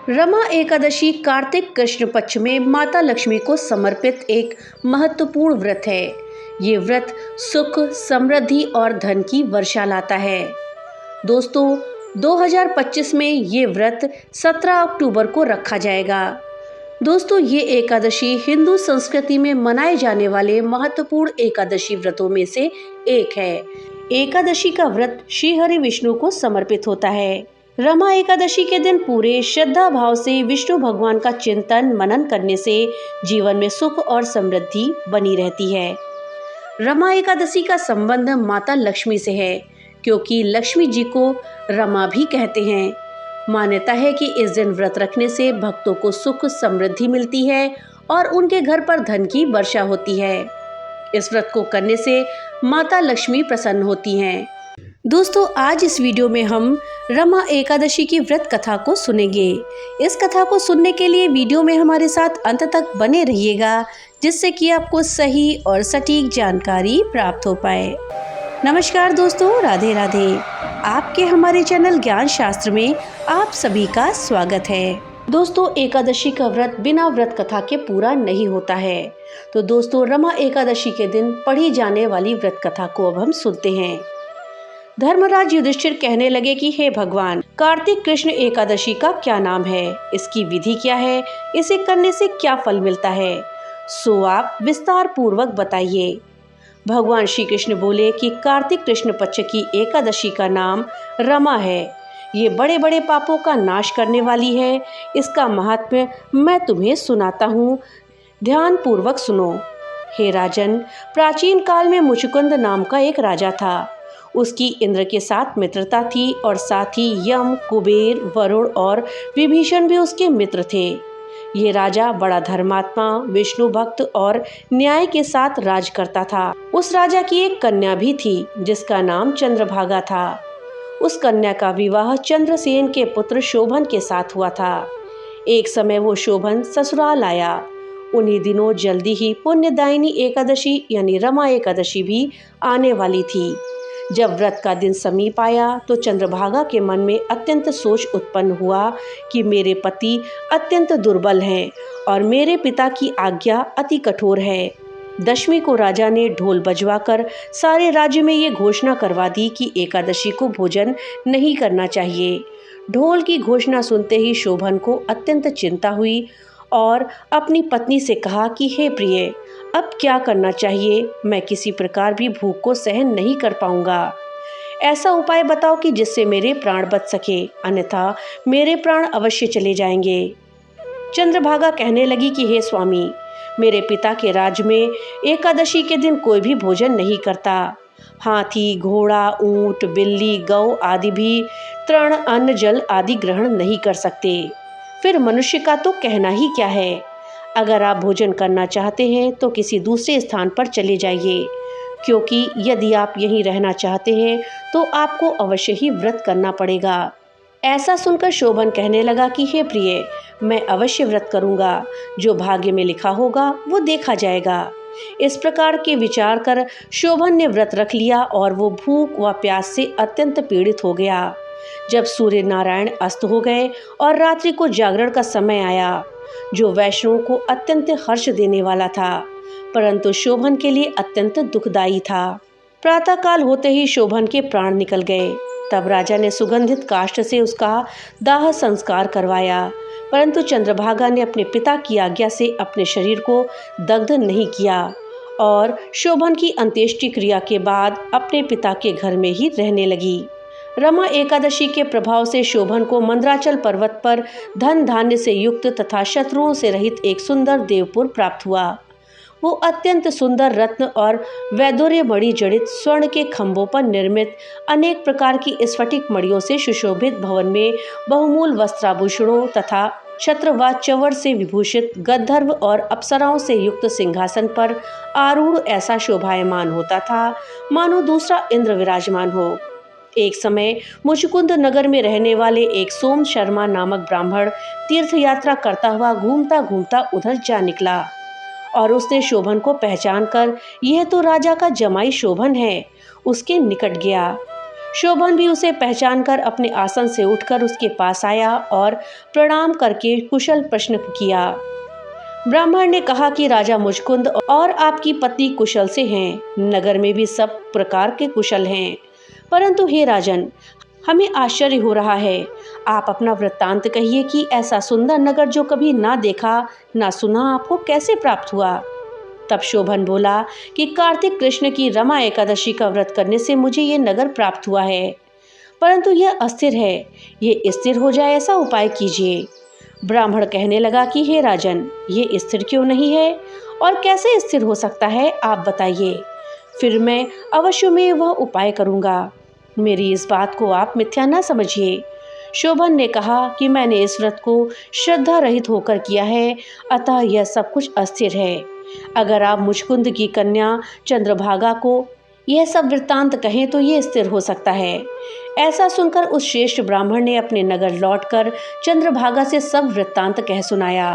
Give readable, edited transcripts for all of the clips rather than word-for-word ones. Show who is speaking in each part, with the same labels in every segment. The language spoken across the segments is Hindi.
Speaker 1: रमा एकादशी कार्तिक कृष्ण पक्ष में माता लक्ष्मी को समर्पित एक महत्वपूर्ण व्रत है। ये व्रत सुख, समृद्धि और धन की वर्षा लाता है। दोस्तों, 2025 में ये व्रत 17 अक्टूबर को रखा जाएगा। दोस्तों, ये एकादशी हिंदू संस्कृति में मनाए जाने वाले महत्वपूर्ण एकादशी व्रतों में से एक है। एकादशी का व्रत श्री हरि विष्णु को समर्पित होता है। रमा एकादशी के दिन पूरे श्रद्धा भाव से विष्णु भगवान का चिंतन मनन करने से जीवन में सुख और समृद्धि बनी रहती है। रमा एकादशी का संबंध माता लक्ष्मी से है, क्योंकि लक्ष्मी जी को रमा भी कहते हैं। मान्यता है कि इस दिन व्रत रखने से भक्तों को सुख समृद्धि मिलती है और उनके घर पर धन की वर्षा होती है। इस व्रत को करने से माता लक्ष्मी प्रसन्न होती हैं। दोस्तों, आज इस वीडियो में हम रमा एकादशी की व्रत कथा को सुनेंगे। इस कथा को सुनने के लिए वीडियो में हमारे साथ अंत तक बने रहिएगा, जिससे कि आपको सही और सटीक जानकारी प्राप्त हो पाए। नमस्कार दोस्तों, राधे राधे। आपके हमारे चैनल ज्ञान शास्त्र में आप सभी का स्वागत है। दोस्तों, एकादशी का व्रत बिना व्रत कथा के पूरा नहीं होता है। तो दोस्तों, रमा एकादशी के दिन पढ़ी जाने वाली व्रत कथा को अब हम सुनते हैं। धर्मराज युधिष्ठिर कहने लगे कि हे भगवान, कार्तिक कृष्ण एकादशी का क्या नाम है, इसकी विधि क्या है, इसे करने से क्या फल मिलता है, सो आप विस्तार पूर्वक बताइए। भगवान श्री कृष्ण बोले कि कार्तिक कृष्ण पक्ष की एकादशी का नाम रमा है। ये बड़े बड़े पापों का नाश करने वाली है। इसका महात्म्य मैं तुम्हें सुनाता हूँ, ध्यान पूर्वक सुनो। हे राजन, प्राचीन काल में मुचुकुंद नाम का एक राजा था। उसकी इंद्र के साथ मित्रता थी और साथ ही यम, कुबेर, वरुण और विभीषण भी उसके मित्र थे। ये राजा बड़ा धर्मात्मा, विष्णु भक्त और न्याय के साथ राज करता था। उस राजा की एक कन्या भी थी, जिसका नाम चंद्रभागा था। उस कन्या का विवाह चंद्रसेन के पुत्र शोभन के साथ हुआ था। एक समय वो शोभन ससुराल आया। उन्हीं दिनों जल्दी ही पुण्यदायिनी एकादशी यानी रमा एकादशी भी आने वाली थी। जब व्रत का दिन समीप आया तो चंद्रभागा के मन में अत्यंत सोच उत्पन्न हुआ कि मेरे पति अत्यंत दुर्बल हैं और मेरे पिता की आज्ञा अति कठोर है। दशमी को राजा ने ढोल बजवाकर सारे राज्य में ये घोषणा करवा दी कि एकादशी को भोजन नहीं करना चाहिए। ढोल की घोषणा सुनते ही शोभन को अत्यंत चिंता हुई और अपनी पत्नी से कहा कि हे प्रिय, अब क्या करना चाहिए? मैं किसी प्रकार भी भूख को सहन नहीं कर पाऊंगा। ऐसा उपाय बताओ कि जिससे मेरे प्राण बच सके, अन्यथा मेरे प्राण अवश्य चले जाएंगे। चंद्रभागा कहने लगी कि हे स्वामी, मेरे पिता के राज्य में एकादशी के दिन कोई भी भोजन नहीं करता। हाथी, घोड़ा, ऊंट, बिल्ली, गौ आदि भी तृण, अन्न, जल आदि ग्रहण नहीं कर सकते। फिर मनुष्य का तो कहना ही क्या है। अगर आप भोजन करना चाहते हैं तो किसी दूसरे स्थान पर चले जाइए, क्योंकि यदि आप यहीं रहना चाहते हैं तो आपको अवश्य ही व्रत करना पड़ेगा। ऐसा सुनकर शोभन कहने लगा कि हे प्रिय, मैं अवश्य व्रत करूंगा। जो भाग्य में लिखा होगा वो देखा जाएगा। इस प्रकार के विचार कर शोभन ने व्रत रख लिया और वो भूख व प्यास से अत्यंत पीड़ित हो गया। जब सूर्य नारायण अस्त हो गए और रात्रि को जागरण का समय आया, जो वैष्णवों को अत्यंत हर्ष देने वाला था, परंतु शोभन के लिए अत्यंत दुखदायी था। प्रातः काल होते ही शोभन के प्राण निकल गए। तब राजा ने सुगंधित काष्ठ से उसका दाह संस्कार करवाया, परंतु चंद्रभागा ने अपने पिता की आज्ञा से अपने शरीर को दग्ध नहीं किया और शोभन की अंत्येष्टि क्रिया के बाद अपने पिता के घर में ही रहने लगी। रमा एकादशी के प्रभाव से शोभन को मंदराचल पर्वत पर धन धान्य से युक्त तथा शत्रुओं से रहित एक सुंदर देवपुर प्राप्त हुआ। वो अत्यंत सुंदर रत्न और वैदूर्य मणि जड़ित स्वर्ण के खंभों पर निर्मित अनेक प्रकार की स्फटिक मणियों से सुशोभित भवन में बहुमूल वस्त्राभूषणों तथा छत्र व चंवर से विभूषित गंधर्व और अप्सराओं से युक्त सिंहासन पर आरूढ़ ऐसा शोभायमान होता था, मानो दूसरा इंद्र विराजमान हो। एक समय मुचुकुंद नगर में रहने वाले एक सोम शर्मा नामक ब्राह्मण तीर्थ यात्रा करता हुआ घूमता घूमता उधर जा निकला और उसने शोभन को पहचान कर यह तो राजा का जमाई शोभन है, उसके निकट गया। शोभन भी उसे पहचानकर अपने आसन से उठकर उसके पास आया और प्रणाम करके कुशल प्रश्न किया। ब्राह्मण ने कहा कि राजा मुचकुंद और आपकी पत्नी कुशल से हैं, नगर में भी सब प्रकार के कुशल हैं, परंतु हे राजन, हमें आश्चर्य हो रहा है। आप अपना वृत्तांत कहिए कि ऐसा सुंदर नगर जो कभी ना देखा ना सुना आपको कैसे प्राप्त हुआ। तब शोभन बोला कि कार्तिक कृष्ण की रमा एकादशी का व्रत करने से मुझे ये नगर प्राप्त हुआ है, परंतु यह अस्थिर है, ये स्थिर हो जाए ऐसा उपाय कीजिए। ब्राह्मण कहने लगा कि हे राजन, ये स्थिर क्यों नहीं है और कैसे स्थिर हो सकता है, आप बताइए, फिर मैं अवश्य में वह उपाय करूँगा। मेरी इस बात को आप मिथ्या न समझिए। शोभन ने कहा कि मैंने इस व्रत को श्रद्धा रहित होकर किया है, अतः यह सब कुछ अस्थिर है। अगर आप मुचकुंद की कन्या चंद्रभागा को यह सब वृत्तांत कहें तो ये स्थिर हो सकता है। ऐसा सुनकर उस श्रेष्ठ ब्राह्मण ने अपने नगर लौटकर चंद्रभागा से सब वृत्तांत कह सुनाया।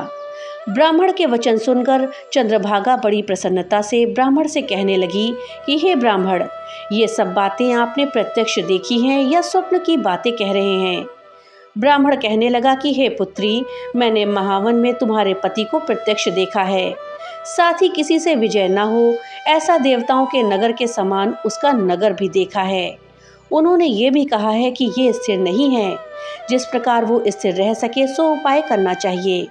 Speaker 1: ब्राह्मण के वचन सुनकर चंद्रभागा बड़ी प्रसन्नता से ब्राह्मण से कहने लगी कि हे ब्राह्मण, ये सब बातें आपने प्रत्यक्ष देखी हैं या स्वप्न की बातें कह रहे हैं। ब्राह्मण कहने लगा कि हे पुत्री, मैंने महावन में तुम्हारे पति को प्रत्यक्ष देखा है, साथ ही किसी से विजय न हो ऐसा देवताओं के नगर के समान उसका नगर भी देखा है। उन्होंने ये भी कहा है कि ये स्थिर नहीं है, जिस प्रकार वो स्थिर रह सके सो उपाय करना चाहिए।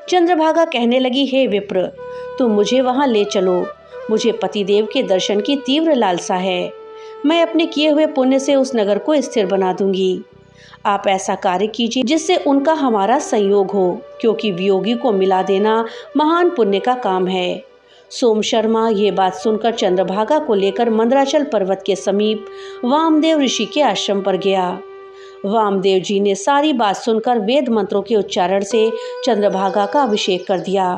Speaker 1: चंद्रभागा कहने लगी, हे विप्र, तुम मुझे वहां ले चलो, मुझे पतिदेव के दर्शन की तीव्र लालसा है। मैं अपने किए हुए पुण्य से उस नगर को स्थिर बना दूंगी। आप ऐसा कार्य कीजिए जिससे उनका हमारा संयोग हो, क्योंकि वियोगी को मिला देना महान पुण्य का काम है। सोम शर्मा ये बात सुनकर चंद्रभागा को लेकर मंदराचल पर्वत के समीप वामदेव ऋषि के आश्रम पर गया। वामदेव जी ने सारी बात सुनकर वेद मंत्रों के उच्चारण से चंद्रभागा का अभिषेक कर दिया।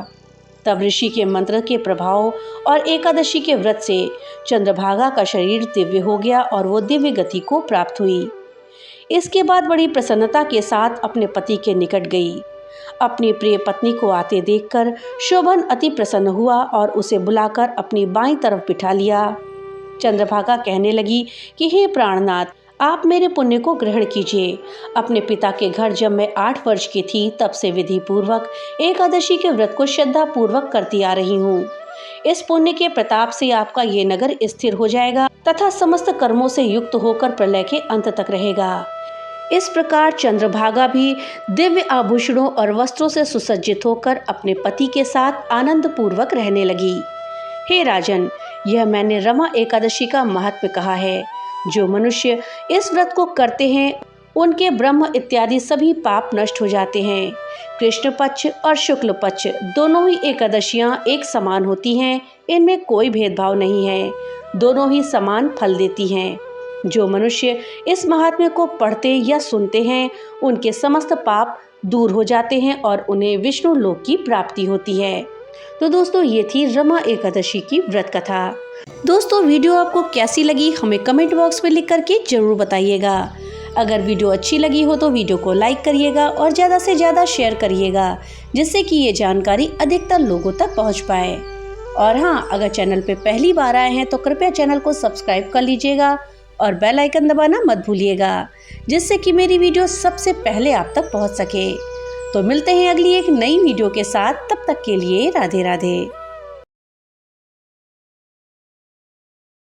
Speaker 1: तब ऋषि के मंत्र के प्रभाव और एकादशी के व्रत से चंद्रभागा का शरीर दिव्य हो गया और वो दिव्य गति को प्राप्त हुई। इसके बाद बड़ी प्रसन्नता के साथ अपने पति के निकट गई। अपनी प्रिय पत्नी को आते देखकर शोभन अति प्रसन्न हुआ और उसे बुलाकर अपनी बाईं तरफ बिठा लिया। चंद्रभागा कहने लगी कि हे प्राणनाथ, आप मेरे पुण्य को ग्रहण कीजिए। अपने पिता के घर जब मैं 8 वर्ष की थी तब से विधि पूर्वक एकादशी के व्रत को श्रद्धा पूर्वक करती आ रही हूँ। इस पुण्य के प्रताप से आपका ये नगर स्थिर हो जाएगा तथा समस्त कर्मों से युक्त होकर प्रलय के अंत तक रहेगा। इस प्रकार चंद्रभागा भी दिव्य आभूषणों और वस्त्रों से सुसज्जित होकर अपने पति के साथ आनंद पूर्वक रहने लगी। हे राजन, यह मैंने रमा एकादशी का महत्व कहा है। जो मनुष्य इस व्रत को करते हैं उनके ब्रह्म इत्यादि सभी पाप नष्ट हो जाते हैं। कृष्ण पक्ष और शुक्ल पक्ष दोनों ही एकादशियां एक समान होती हैं, इनमें कोई भेदभाव नहीं है, दोनों ही समान फल देती हैं। जो मनुष्य इस महात्म्य को पढ़ते या सुनते हैं उनके समस्त पाप दूर हो जाते हैं और उन्हें विष्णु लोक की प्राप्ति होती है। तो दोस्तों, ये थी रमा एकादशी की व्रत कथा। दोस्तों, वीडियो आपको कैसी लगी हमें कमेंट बॉक्स में लिख करके जरूर बताइएगा। अगर वीडियो अच्छी लगी हो तो वीडियो को लाइक करिएगा और ज़्यादा से ज़्यादा शेयर करिएगा, जिससे कि ये जानकारी अधिकतर लोगों तक पहुंच पाए। और हाँ, अगर चैनल पे पहली बार आए हैं तो कृपया चैनल को सब्सक्राइब कर लीजिएगा और बेल आइकन दबाना मत भूलिएगा, जिससे कि मेरी वीडियो सबसे पहले आप तक पहुंच सके। तो मिलते हैं अगली एक नई वीडियो के साथ, तब तक के लिए राधे राधे।